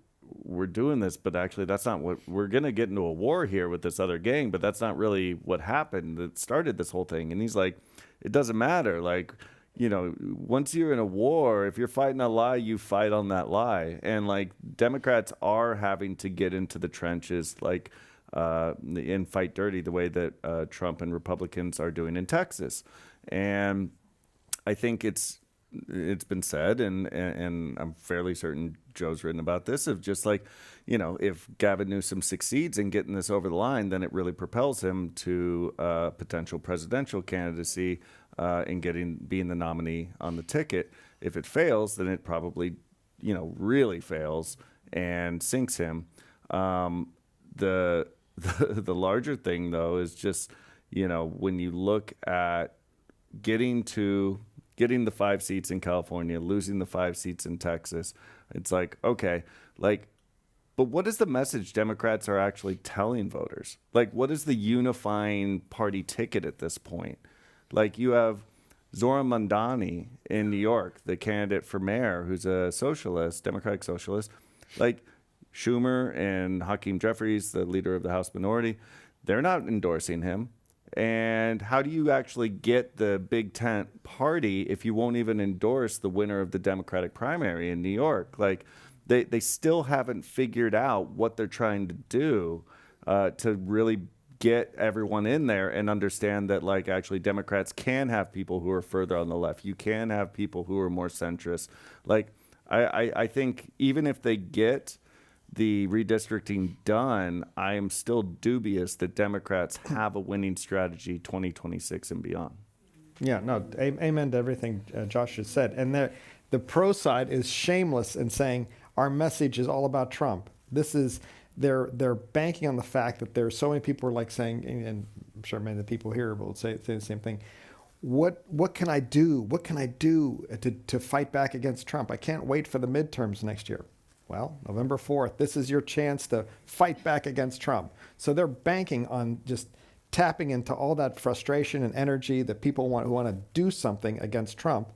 doing this, but actually that's not what we're going to get into a war here with this other gang, but that's not really what happened that started this whole thing. And he's like, it doesn't matter. Like, once you're in a war, if you're fighting a lie, you fight on that lie. And like, Democrats are having to get into the trenches, like, and fight dirty the way that Trump and Republicans are doing in Texas. And I think it's been said, and I'm fairly certain Joe's written about this, of just like, if Gavin Newsom succeeds in getting this over the line, then it really propels him to potential presidential candidacy and being the nominee on the ticket. If it fails, then it probably, really fails and sinks him. The larger thing, though, is just, when you look at getting the 5 seats in California, losing the 5 seats in Texas, it's like, okay, like, but what is the message Democrats are actually telling voters? Like, what is the unifying party ticket at this point? Like, you have Zohran Mamdani in New York, the candidate for mayor, who's a socialist, Democratic socialist. Like, Schumer and Hakeem Jeffries, the leader of the House minority, they're not endorsing him. And how do you actually get the big tent party if you won't even endorse the winner of the Democratic primary in New York? Like, they still haven't figured out what they're trying to do to really get everyone in there and understand that, like, actually Democrats can have people who are further on the left. You can have people who are more centrist. Like, I think even if they get the redistricting done, I am still dubious that Democrats have a winning strategy 2026 and beyond. Yeah, no, amen to everything Josh just said. And the pro side is shameless in saying our message is all about Trump. This is they're banking on the fact that there are so many people who are like saying, and I'm sure many of the people here will say the same thing. What can I do? What can I do to fight back against Trump? I can't wait for the midterms next year. Well, November 4th, this is your chance to fight back against Trump. So they're banking on just tapping into all that frustration and energy that people who want to do something against Trump.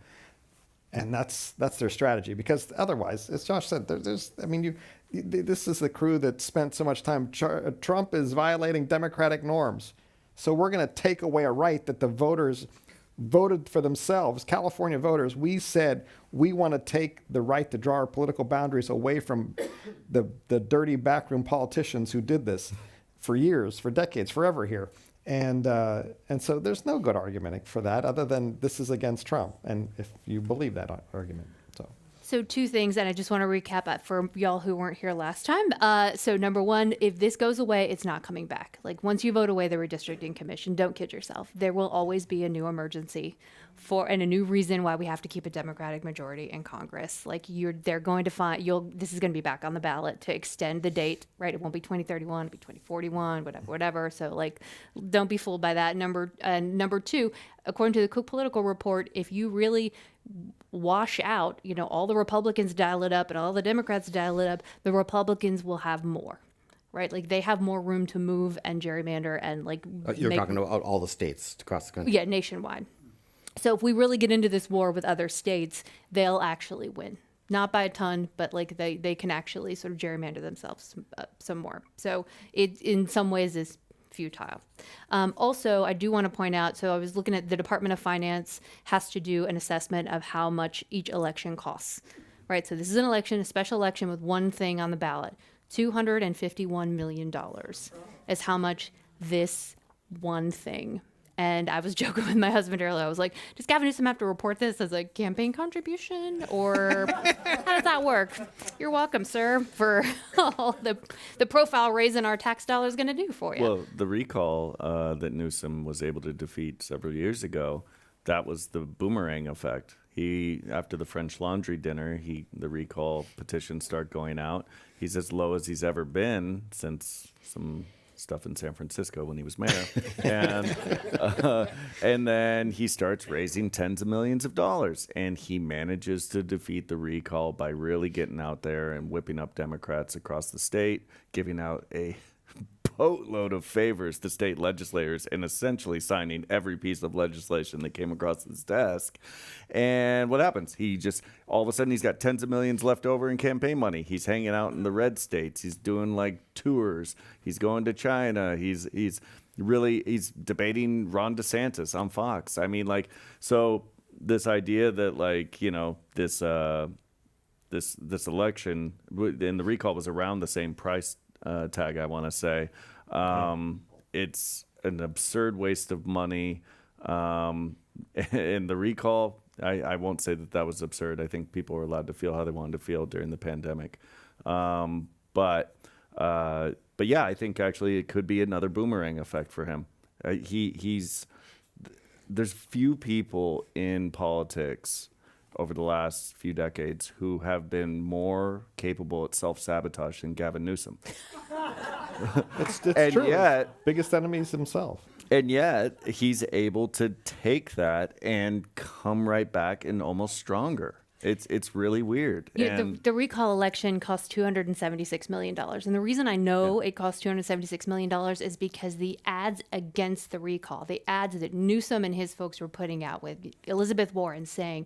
And that's their strategy, because otherwise, as Josh said, this is the crew that spent so much time. Trump is violating democratic norms. So we're going to take away a right that the voters voted for themselves. California voters, we said we want to take the right to draw our political boundaries away from the dirty backroom politicians who did this for years, for decades, forever here. And so there's no good argument for that other than this is against Trump. And if you believe that argument, So two things, and I just want to recap for y'all who weren't here last time. So number one, if this goes away, it's not coming back. Like, once you vote away the redistricting commission, don't kid yourself. There will always be a new emergency and a new reason why we have to keep a Democratic majority in Congress. Like, they're going to find this is going to be back on the ballot to extend the date, right? It won't be 2031, it'll be 2041, whatever. So, like, don't be fooled by that. Number two, according to the Cook Political Report, if you really wash out, all the Republicans dial it up and all the Democrats dial it up, the Republicans will have more, right? Like, they have more room to move and gerrymander and You're talking about all the states across the country. Yeah, nationwide. So if we really get into this war with other states, they'll actually win. Not by a ton, but they can actually sort of gerrymander themselves some more. So it, in some ways, is futile. Also, I do want to point out, so I was looking at the Department of Finance has to do an assessment of how much each election costs, right? So this is an election, a special election with one thing on the ballot. $251 million is how much this one thing. And I was joking with my husband earlier. I was like, does Gavin Newsom have to report this as a campaign contribution? Or how does that work? You're welcome, sir, for all the profile raising our tax dollars going to do for you. Well, the recall that Newsom was able to defeat several years ago, that was the boomerang effect. After the French Laundry dinner, the recall petitions start going out. He's as low as he's ever been since some stuff in San Francisco when he was mayor. And then he starts raising tens of millions of dollars, and he manages to defeat the recall by really getting out there and whipping up Democrats across the state, giving out a boatload of favors to state legislators and essentially signing every piece of legislation that came across his desk. And what happens? All of a sudden, he's got tens of millions left over in campaign money. He's hanging out in the red states. He's doing tours. He's going to China. He's debating Ron DeSantis on Fox. I mean, so this idea that this election and the recall was around the same price tag, I want to say. It's an absurd waste of money. And the recall, I won't say that was absurd. I think people were allowed to feel how they wanted to feel during the pandemic. But yeah, I think actually it could be another boomerang effect for him. There's few people in politics over the last few decades who have been more capable at self-sabotage than Gavin Newsom. it's And true. yet- Biggest enemy is himself. And yet he's able to take that and come right back and almost stronger. It's really weird. And The recall election cost $276 million. And the reason I know it cost $276 million is because the ads against the recall, the ads that Newsom and his folks were putting out with Elizabeth Warren saying,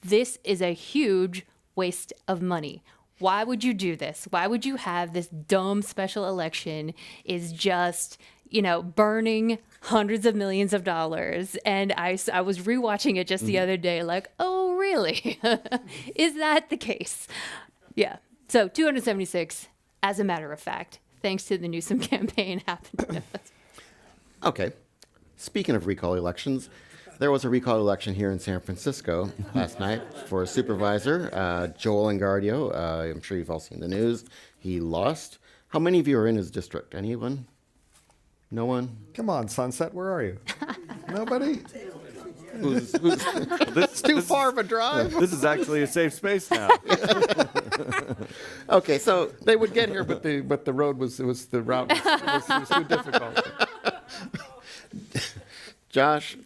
this is a huge waste of money. Why would you do this? Why would you have this dumb special election is just, burning hundreds of millions of dollars? And I was rewatching it just the other day, oh, really? Is that the case? Yeah. So 276, as a matter of fact, thanks to the Newsom campaign, happened. Okay. Speaking of recall elections, there was a recall election here in San Francisco last night for a supervisor, Joel Engardio. I'm sure you've all seen the news. He lost. How many of you are in his district? Anyone? No one? Come on, Sunset, where are you? Nobody? It's too far of a drive. This is actually a safe space now. Okay, so They would get here, but the road was the route was too difficult. Josh,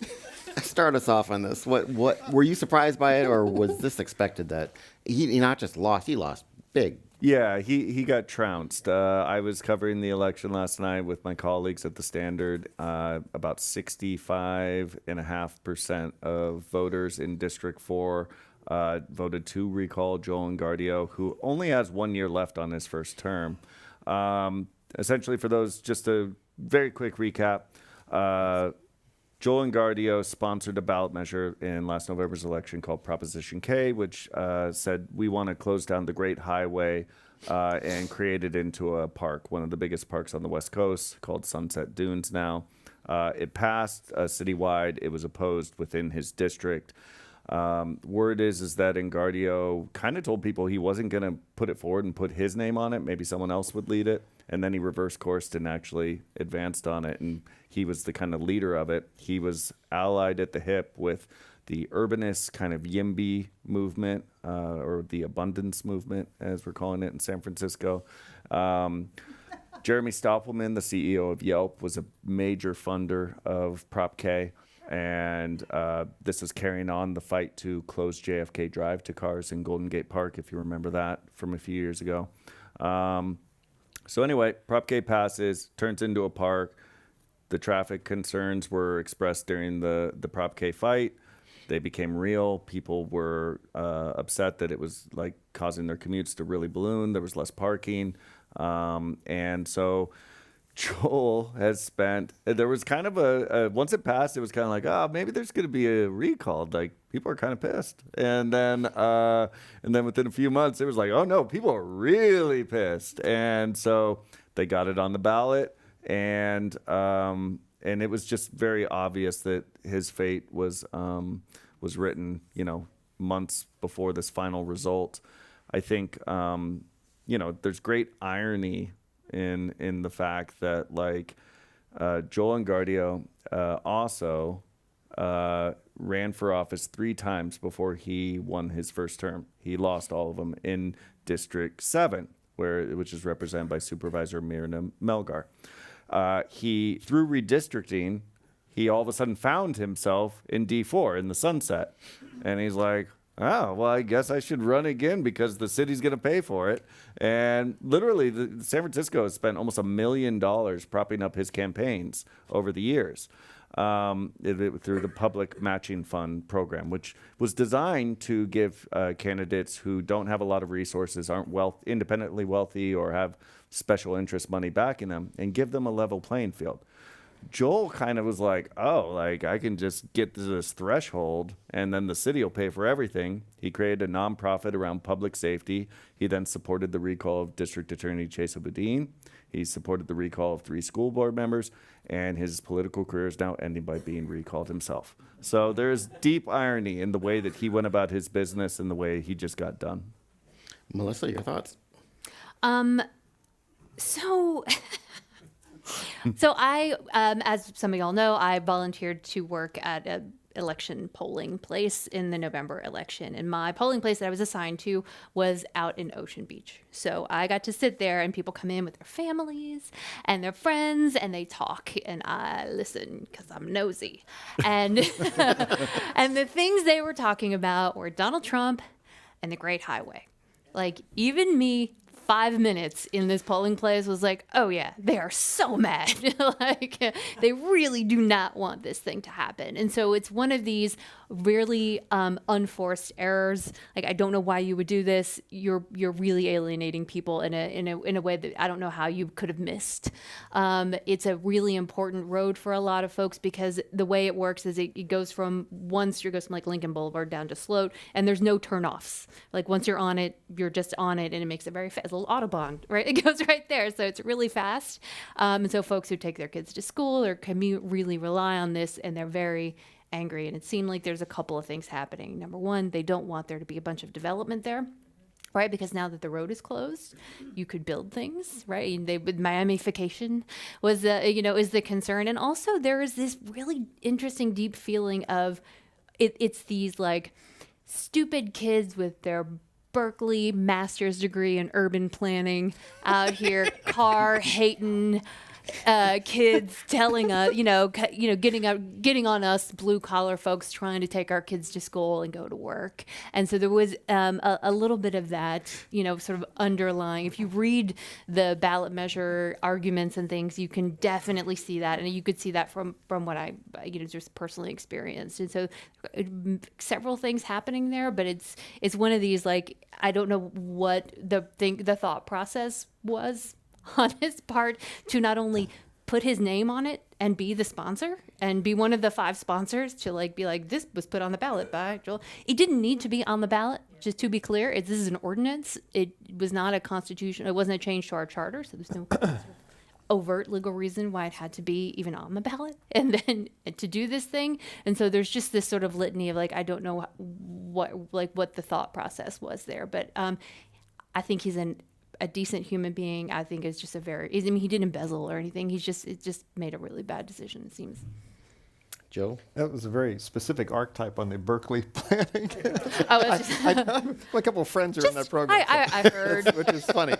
start us off on this. What were you surprised by it, or was this expected that he not just lost, he lost big? Yeah, he got trounced. I was covering the election last night with my colleagues at the Standard. About 65.5% of voters in District 4 voted to recall Joel Engardio, who only has 1 year left on his first term. Essentially, for those, just a very quick recap. Joel Engardio sponsored a ballot measure in last November's election called Proposition K, which said we want to close down the Great Highway and create it into a park, one of the biggest parks on the West Coast, called Sunset Dunes now. It passed citywide. It was opposed within his district. Word is that Engardio kind of told people he wasn't going to put it forward and put his name on it. Maybe someone else would lead it. And then he reversed course and actually advanced on it. And he was the kind of leader of it. He was allied at the hip with the urbanist kind of YIMBY movement, or the abundance movement, as we're calling it in San Francisco. Jeremy Stoppelman, the CEO of Yelp, was a major funder of Prop K. And this is carrying on the fight to close JFK Drive to cars in Golden Gate Park, if you remember that from a few years ago. So anyway, Prop K passes, turns into a park. The traffic concerns were expressed during the Prop K fight. They became real. People were upset that it was like causing their commutes to really balloon. There was less parking. And so Joel has spent, there was kind of once it passed, it was kind of like, maybe there's going to be a recall. Like, people are kind of pissed. And then within a few months, it was like, oh no, people are really pissed. And so they got it on the ballot, and it was just very obvious that his fate was written, months before this final result. I think, there's great irony in the fact that, like, Joel Engardio also ran for office 3 times before he won his first term. He lost all of them in District 7, which is represented by Supervisor Myrna Melgar. Through redistricting, he all of a sudden found himself in D4 in the Sunset. And he's like, oh, well, I guess I should run again because the city's going to pay for it. And literally, San Francisco has spent almost $1 million propping up his campaigns over the years through the public matching fund program, which was designed to give candidates who don't have a lot of resources, aren't independently wealthy, or have special interest money backing them, and give them a level playing field. Joel kind of was like, I can just get to this threshold and then the city will pay for everything. He created a nonprofit around public safety. He then supported the recall of District Attorney Chesa Boudin. He supported the recall of 3 school board members, and his political career is now ending by being recalled himself. So there's deep irony in the way that he went about his business and the way he just got done. Melissa, your thoughts? So I, as some of y'all know, I volunteered to work at an election polling place in the November election. And my polling place that I was assigned to was out in Ocean Beach. So I got to sit there, and people come in with their families and their friends, and they talk, and I listen because I'm nosy. And, and the things they were talking about were Donald Trump and the Great Highway. Like, even me, 5 minutes in this polling place was like, oh yeah, they are so mad. Like they really do not want this thing to happen. And so it's one of these really unforced errors. Like, I don't know why you would do this. You're really alienating people in a way that I don't know how you could have missed. It's a really important road for a lot of folks because the way it works is it goes from one street, goes from like Lincoln Boulevard down to Sloat, and there's no turnoffs. Like once you're on it, you're just on it, and it makes it very fast. A little Autobahn, right? It goes right there, so it's really fast. And so folks who take their kids to school or commute really rely on this, and they're very angry. And it seemed like there's a couple of things happening. Number one, they don't want there to be a bunch of development there. Right, because now that the road is closed, you could build things, right? And with Miamification was, is the concern, and also there is this really interesting, deep feeling of it's these like stupid kids with their Berkeley master's degree in urban planning out here, car hating kids telling us, getting on us blue collar folks trying to take our kids to school and go to work. And so there was a little bit of that, sort of underlying. If you read the ballot measure arguments and things, you can definitely see that, and you could see that from what I just personally experienced. And so several things happening there, but it's one of these, like, I don't know what the thought process was on his part to not only put his name on it and be the sponsor and be one of the 5 sponsors to be like, this was put on the ballot by Joel. It didn't need to be on the ballot, just to be clear. This is an ordinance. It was not a constitution. It wasn't a change to our charter, so there's no overt legal reason why it had to be even on the ballot and then to do this thing. And so there's just this sort of litany of like, I don't know what the thought process was there, but I think he's a decent human being. I think is just he didn't embezzle or anything. It just made a really bad decision, it seems. Joe? That was a very specific archetype on the Berkeley planning. Oh, it's just, A couple of friends are in that program. I heard. Which is funny.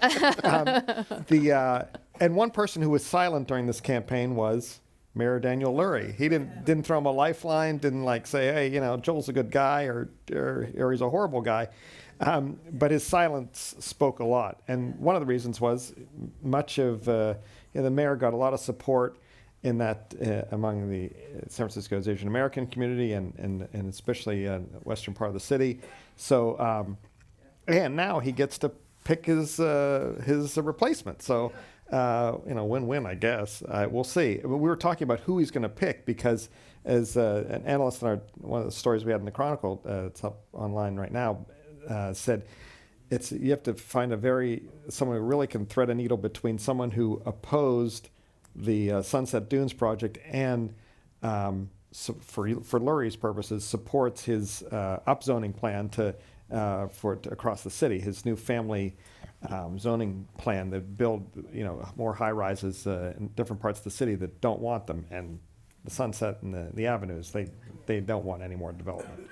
And one person who was silent during this campaign was Mayor Daniel Lurie. He didn't throw him a lifeline, didn't say, hey, Joel's a good guy or he's a horrible guy. But his silence spoke a lot. And one of the reasons was much of the mayor got a lot of support in that among the San Francisco's Asian American community and especially western part of the city. So, and now he gets to pick his replacement. So, win-win, I guess. We'll see. We were talking about who he's going to pick because as an analyst in one of the stories we had in the Chronicle, it's up online right now, said you have to find someone who really can thread a needle between someone who opposed the Sunset Dunes project and for Lurie's purposes supports his upzoning plan to across the city, his new family zoning plan that build more high rises in different parts of the city that don't want them, and the Sunset and the avenues they don't want any more development.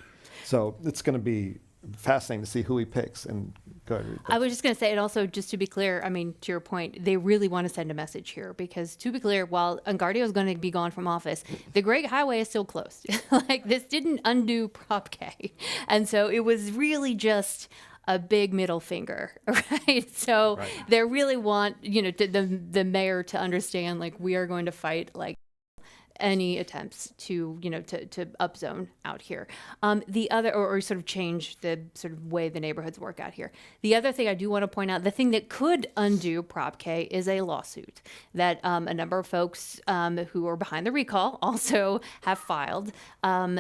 So it's going to be fascinating to see who he picks. And go ahead. I was just going to say, and also just to be clear, to your point, they really want to send a message here because, to be clear, while Engardio is going to be gone from office, the Great Highway is still closed. This didn't undo Prop K, and so it was really just a big middle finger, right? So they really want the mayor to understand we are going to fight any attempts to upzone out here. The other, or sort of change the sort of way the neighborhoods work out here. The other thing I do want to point out, the thing that could undo Prop K is a lawsuit that a number of folks who are behind the recall also have filed.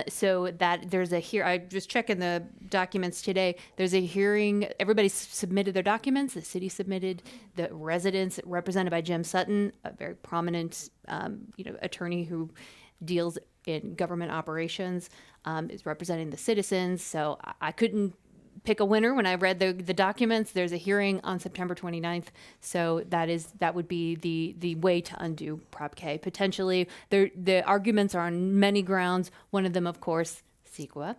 So that there's I was checking the documents today. There's a hearing. Everybody submitted their documents. The city submitted. The residents, represented by Jim Sutton, a very prominent attorney who deals in government operations, is representing the citizens. So I couldn't pick a winner when I read the documents. There's a hearing on September 29th. So that would be the way to undo Prop K. Potentially, the arguments are on many grounds. One of them, of course, CEQA,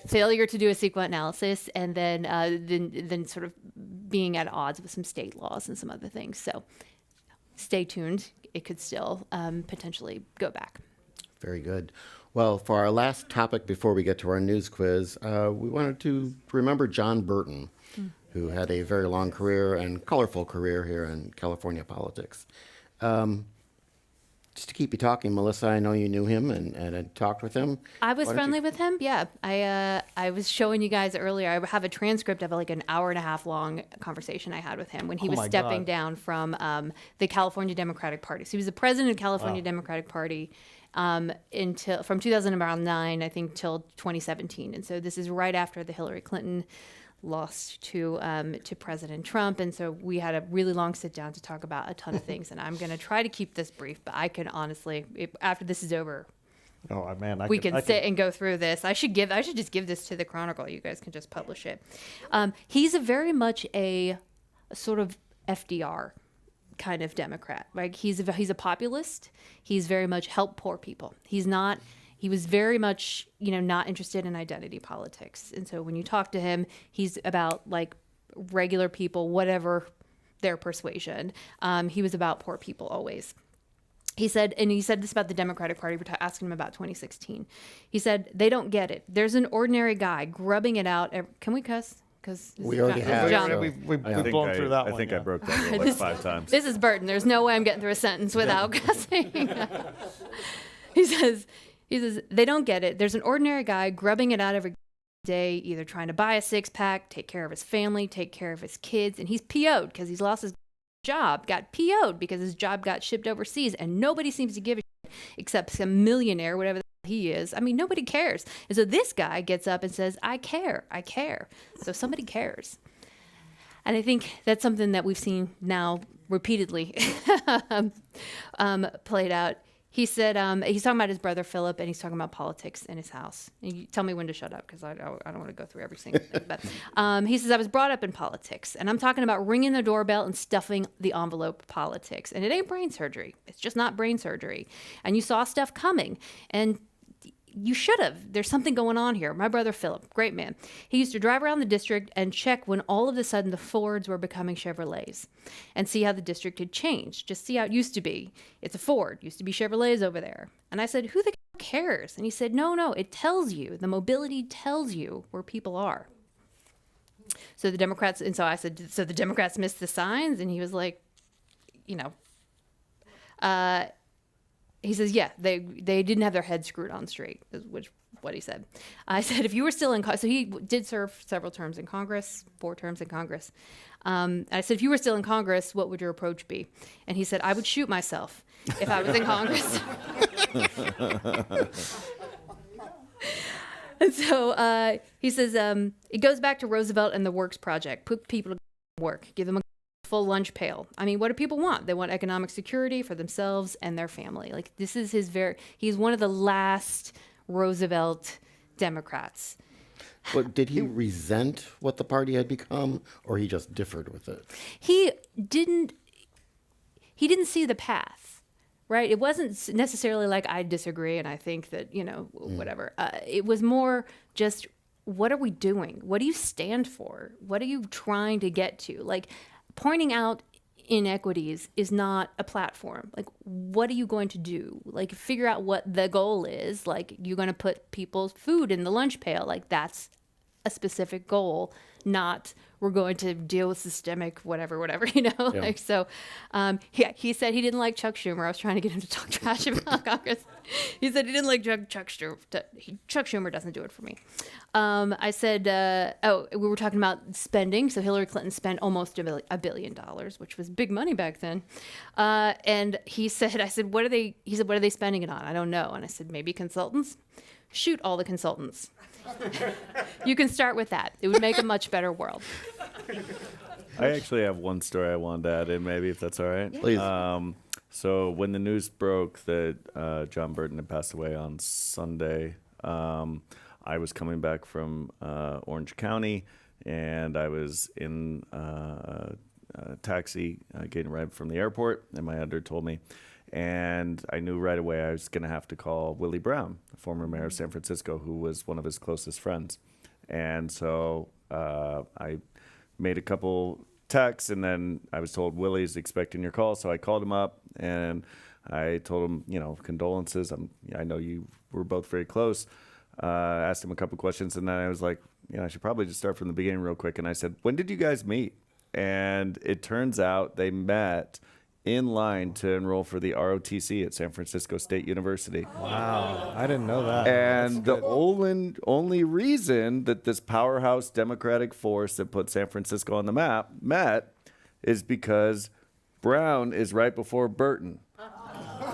failure to do a CEQA analysis, and then sort of being at odds with some state laws and some other things. So stay tuned. It could still potentially go back. Very good. Well, for our last topic before we get to our news quiz, we wanted to remember John Burton. who had a very long career and colorful career here in California politics. Just to keep you talking, Melissa, I know you knew him and had talked with him. I was Why don't friendly you- with him. Yeah, I was showing you guys earlier. I have a transcript of like an hour and a half long conversation I had with him when he Oh was my stepping God. down from the California Democratic Party. So he was the president of the California Democratic Party until from 2009, I think, till 2017. And so this is right after the Hillary Clinton lost to President Trump, and so we had a really long sit down to talk about a ton of things. And I'm going to try to keep this brief, but I can honestly, after this is over, Oh man, we can sit and go through this. I should just give this to the Chronicle. You guys can just publish it. He's very much a sort of FDR kind of Democrat. Like he's a populist. He's very much help poor people. He was very much, not interested in identity politics. And so when you talk to him, he's about like regular people, whatever their persuasion. He was about poor people always. He said this about the Democratic Party. We're asking him about 2016. He said, they don't get it. There's an ordinary guy grubbing it out. Can we cuss? Because We already have, John. so- We've I think blown through that I one. think I yeah. broke that rule like 5 times. This is Burton. There's no way I'm getting through a sentence without cussing. He says, they don't get it. There's an ordinary guy grubbing it out every day, either trying to buy a 6-pack, take care of his family, take care of his kids, and he's PO'd because he's lost his job, got PO'd because his job got shipped overseas, and nobody seems to give a shit except some millionaire, whatever the hell he is. I mean, nobody cares. And so this guy gets up and says, I care. So somebody cares. And I think that's something that we've seen now repeatedly played out. He said he's talking about his brother Philip, and he's talking about politics in his house. And you tell me when to shut up because I don't want to go through every single thing. But he says I was brought up in politics, and I'm talking about ringing the doorbell and stuffing the envelope politics. And it ain't brain surgery. It's just not brain surgery. And you saw stuff coming, and you should have. There's something going on here. My brother Philip, great man. He used to drive around the district and check when all of a sudden the Fords were becoming Chevrolets and see how the district had changed. Just see how it used to be. It's a Ford. Used to be Chevrolets over there. And I said, who the cares? And he said, no, it tells you. The mobility tells you where people are. So the Democrats, and so I said, so the Democrats missed the signs? And he was like, he says, yeah, they didn't have their heads screwed on straight, is what he said. I said, if you were still in Congress, so he did serve several terms in Congress, 4 terms in Congress. I said, if you were still in Congress, what would your approach be? And he said, I would shoot myself if I was in Congress. And so he says, it goes back to Roosevelt and the Works Project. Put people to work, give them a full lunch pail. I mean, what do people want? They want economic security for themselves and their family. Like this is he's one of the last Roosevelt Democrats. But did he resent what the party had become, or he just differed with it? He didn't see the path, right? It wasn't necessarily like I disagree and I think that, whatever. It was more just, what are we doing? What do you stand for? What are you trying to get to? Like, pointing out inequities is not a platform. Like, what are you going to do? Like, figure out what the goal is. Like, you're going to put people's food in the lunch pail. Like, that's a specific goal, not we're going to deal with systemic whatever, Yeah. Like, so, he said he didn't like Chuck Schumer. I was trying to get him to talk trash about Congress. He said he didn't like Chuck Schumer. Chuck Schumer doesn't do it for me. I said, we were talking about spending. So Hillary Clinton spent almost $1 billion, which was big money back then. And he said, what are they spending it on? I don't know. And I said, maybe consultants. Shoot all the consultants. You can start with that. It would make a much better world. I actually have one story I wanted to add in, maybe, if that's all right. Please. So when the news broke that John Burton had passed away on Sunday, I was coming back from Orange County, and I was in a taxi getting ready from the airport, and my editor told me. And I knew right away I was going to have to call Willie Brown, the former mayor of San Francisco, who was one of his closest friends. And so I made a couple texts, and then I was told Willie's expecting your call. So I called him up, and I told him, condolences. I know you were both very close. asked him a couple questions, and then I was like, I should probably just start from the beginning real quick. And I said, when did you guys meet? And it turns out they met in line to enroll for the ROTC at San Francisco State University. Wow, I didn't know that. And the only reason that this powerhouse Democratic force that put San Francisco on the map met is because Brown is right before Burton.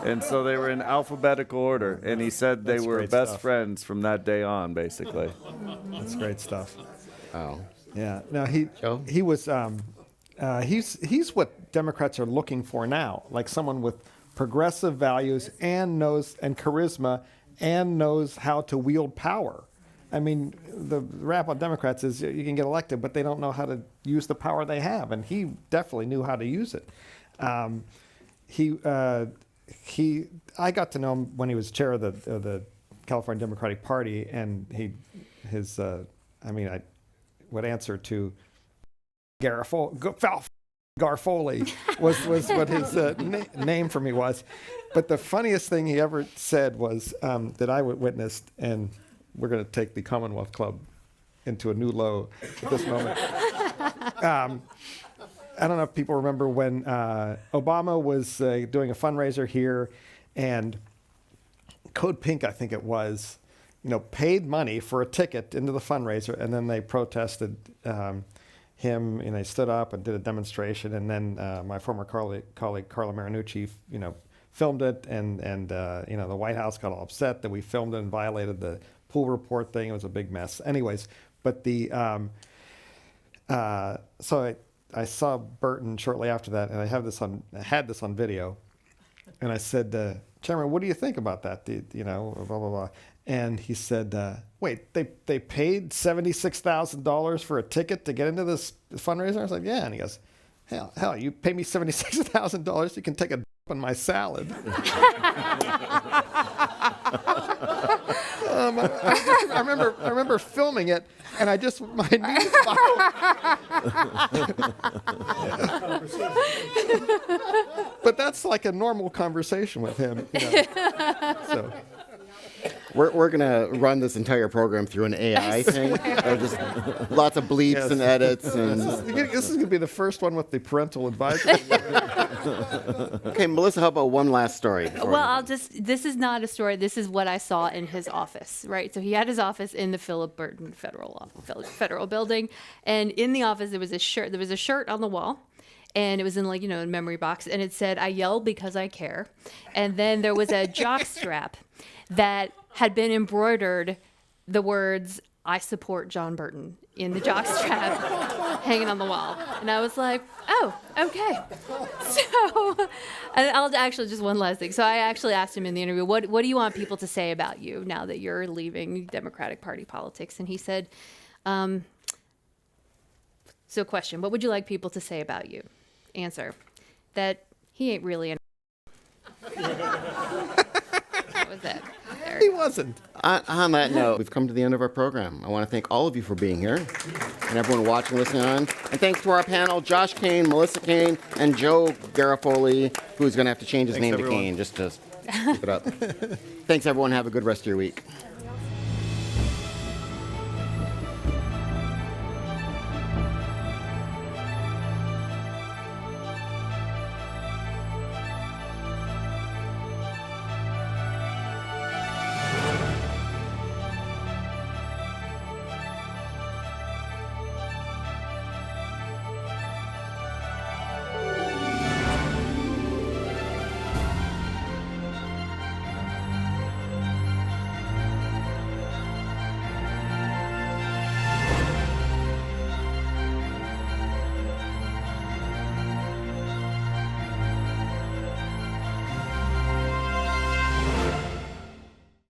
And so they were in alphabetical order. And he said they That's were great best stuff. friends from that day on, basically. That's great stuff. Oh. Yeah. No, Joe? he was he's what Democrats are looking for now, like someone with progressive values and charisma and knows how to wield power. I mean, the rap on Democrats is you can get elected, but they don't know how to use the power they have, and he definitely knew how to use it. I got to know him when he was chair of the California Democratic Party, and I would answer to Garfoli was what his name for me was. But the funniest thing he ever said was that I witnessed, and we're going to take the Commonwealth Club into a new low at this moment. I don't know if people remember when Obama was doing a fundraiser here, and Code Pink, I think it was, paid money for a ticket into the fundraiser, and then they protested him, and they stood up and did a demonstration, and then my former colleague Carla Marinucci, filmed it, and the White House got all upset that we filmed it and violated the pool report thing. It was a big mess. Anyways, but so I saw Burton shortly after that, and I had this on video, and I said, Chairman, what do you think about that? Blah blah blah. And he said, wait, they paid $76,000 for a ticket to get into this fundraiser? I was like, yeah. And he goes, hell, you pay me $76,000, you can take a dump on my salad. I remember filming it, and my knees But that's like a normal conversation with him. So. We're going to run this entire program through an AI thing. Just lots of bleeps Yes. and edits. And This is going to be the first one with the parental advisory. okay, Melissa, how about one last story? before Well, we- this is not a story. This is what I saw in his office, right? So he had his office in the Philip Burton Federal Building. And in the office, there was a shirt on the wall. And it was in a memory box. And it said, I yell because I care. And then there was a jock strap that had been embroidered the words, I support John Burton, in the jock strap hanging on the wall. And I was like, oh, okay. So, and I'll actually, just one last thing. So I actually asked him in the interview, what do you want people to say about you now that you're leaving Democratic Party politics? And he said, so question, what would you like people to say about you? Answer, that he ain't really an That was it. There. He wasn't. On that note, we've come to the end of our program. I want to thank all of you for being here and everyone watching, listening on. And thanks to our panel, Josh Kane, Melissa Kane, and Joe Garofoli, who's going to have to change his name everyone. to Kane just to keep it up. Thanks, everyone. Have a good rest of your week.